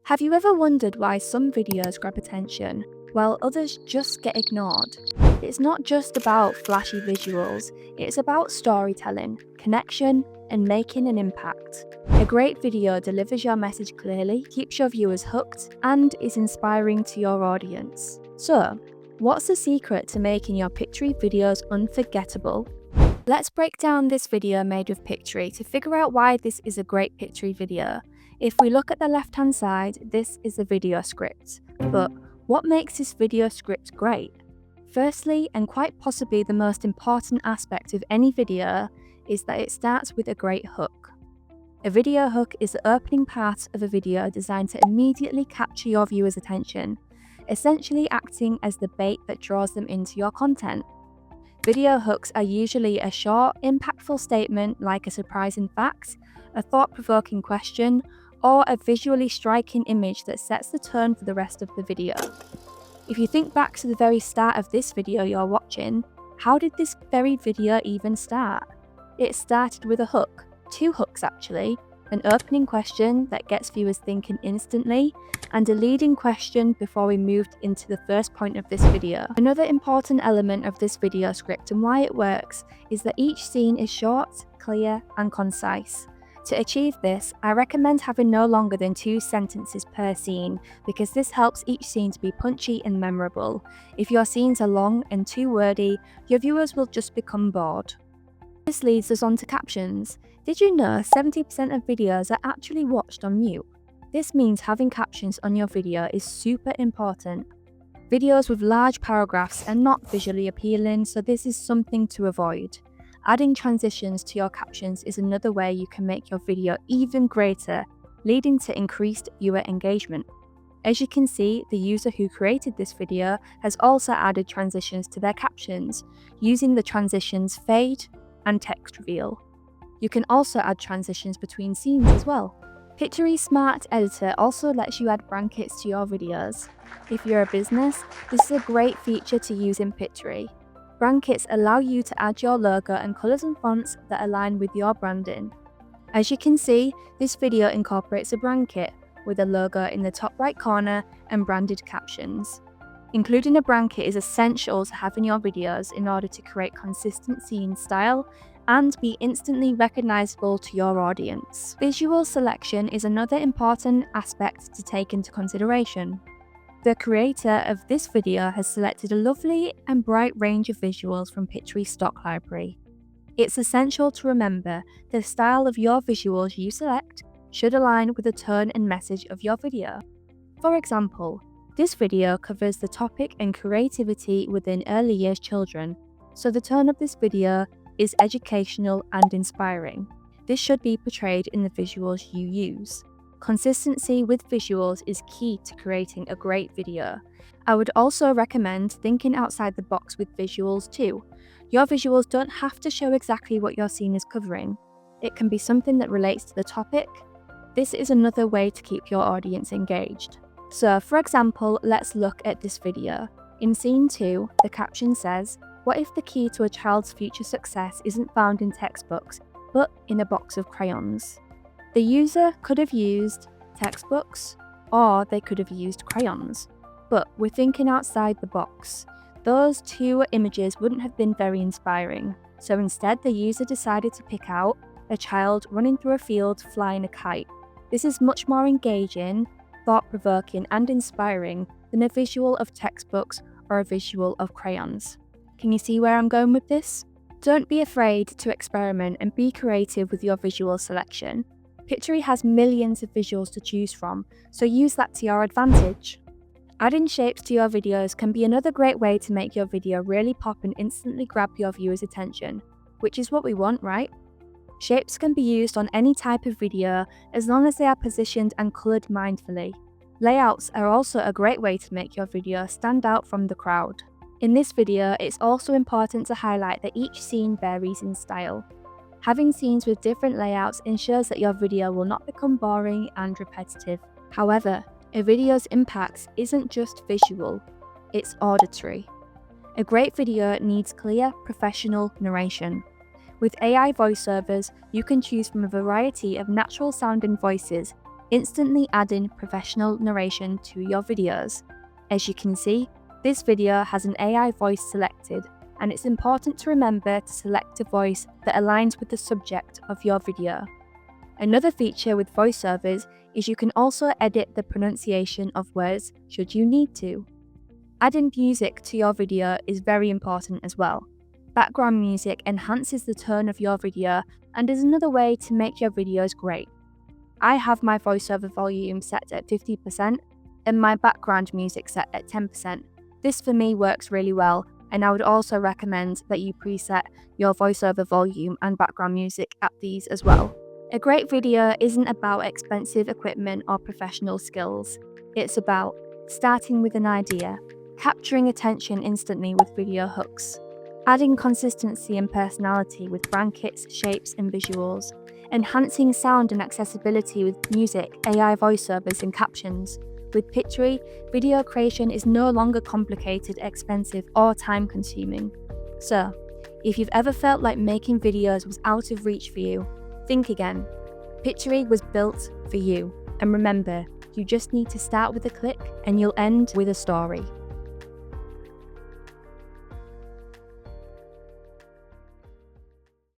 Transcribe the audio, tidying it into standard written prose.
Have you ever wondered why some videos grab attention, while others just get ignored? It's not just about flashy visuals, it's about storytelling, connection, and making an impact. A great video delivers your message clearly, keeps your viewers hooked, and is inspiring to your audience. So, what's the secret to making your pictory videos unforgettable? Let's break down this video made with Pictory to figure out why this is a great Pictory video. If we look at the left-hand side, this is a video script. But what makes this video script great? Firstly, and quite possibly the most important aspect of any video, is that it starts with a great hook. A video hook is the opening part of a video designed to immediately capture your viewer's attention, essentially acting as the bait that draws them into your content. Video hooks are usually a short, impactful statement like a surprising fact, a thought-provoking question, or a visually striking image that sets the tone for the rest of the video. If you think back to the very start of this video you're watching, how did this very video even start? It started with a hook, two hooks actually, an opening question that gets viewers thinking instantly, and a leading question before we moved into the first point of this video. Another important element of this video script and why it works is that each scene is short, clear, and concise. To achieve this, I recommend having no longer than 2 sentences per scene because this helps each scene to be punchy and memorable. If your scenes are long and too wordy, your viewers will just become bored. This leads us on to captions. Did you know 70% of videos are actually watched on mute? This means having captions on your video is super important. Videos with large paragraphs are not visually appealing, so this is something to avoid. Adding transitions to your captions is another way you can make your video even greater, leading to increased viewer engagement. As you can see, the user who created this video has also added transitions to their captions, using the transitions fade and text reveal. You can also add transitions between scenes as well. Pictory's Smart Editor also lets you add brackets to your videos. If you're a business, this is a great feature to use in Pictory. Brackets allow you to add your logo and colours and fonts that align with your branding. As you can see, this video incorporates a bracket with a logo in the top right corner and branded captions. Including a bracket is essential to have in your videos in order to create consistent scene style and be instantly recognisable to your audience. Visual selection is another important aspect to take into consideration. The creator of this video has selected a lovely and bright range of visuals from Pictory's stock library. It's essential to remember the style of your visuals you select should align with the tone and message of your video. For example, this video covers the topic and creativity within early years children, so the tone of this video is educational and inspiring. This should be portrayed in the visuals you use. Consistency with visuals is key to creating a great video. I would also recommend thinking outside the box with visuals too. Your visuals don't have to show exactly what your scene is covering. It can be something that relates to the topic. This is another way to keep your audience engaged. So, for example, let's look at this video. In scene 2, the caption says, "What if the key to a child's future success isn't found in textbooks, but in a box of crayons?" The user could have used textbooks, or they could have used crayons. But we're thinking outside the box. Those 2 images wouldn't have been very inspiring, so instead the user decided to pick out a child running through a field flying a kite. This is much more engaging, thought-provoking, and inspiring than a visual of textbooks or a visual of crayons. Can you see where I'm going with this? Don't be afraid to experiment and be creative with your visual selection. Pictory has millions of visuals to choose from, so use that to your advantage. Adding shapes to your videos can be another great way to make your video really pop and instantly grab your viewers' attention, which is what we want, right? Shapes can be used on any type of video as long as they are positioned and coloured mindfully. Layouts are also a great way to make your video stand out from the crowd. In this video, it's also important to highlight that each scene varies in style. Having scenes with different layouts ensures that your video will not become boring and repetitive. However, a video's impact isn't just visual, it's auditory. A great video needs clear, professional narration. With AI voiceovers, you can choose from a variety of natural sounding voices instantly adding professional narration to your videos. As you can see, this video has an AI voice selected, and it's important to remember to select a voice that aligns with the subject of your video. Another feature with voiceovers is you can also edit the pronunciation of words should you need to. Adding music to your video is very important as well. Background music enhances the tone of your video and is another way to make your videos great. I have my voiceover volume set at 50% and my background music set at 10%. This for me works really well, and I would also recommend that you preset your voiceover volume and background music at these as well. A great video isn't about expensive equipment or professional skills. It's about starting with an idea, capturing attention instantly with video hooks, adding consistency and personality with brackets, shapes, and visuals, enhancing sound and accessibility with music, AI voiceovers, and captions. With Pictory, video creation is no longer complicated, expensive, or time-consuming. So, if you've ever felt like making videos was out of reach for you, think again. Pictory was built for you. And remember, you just need to start with a click and you'll end with a story.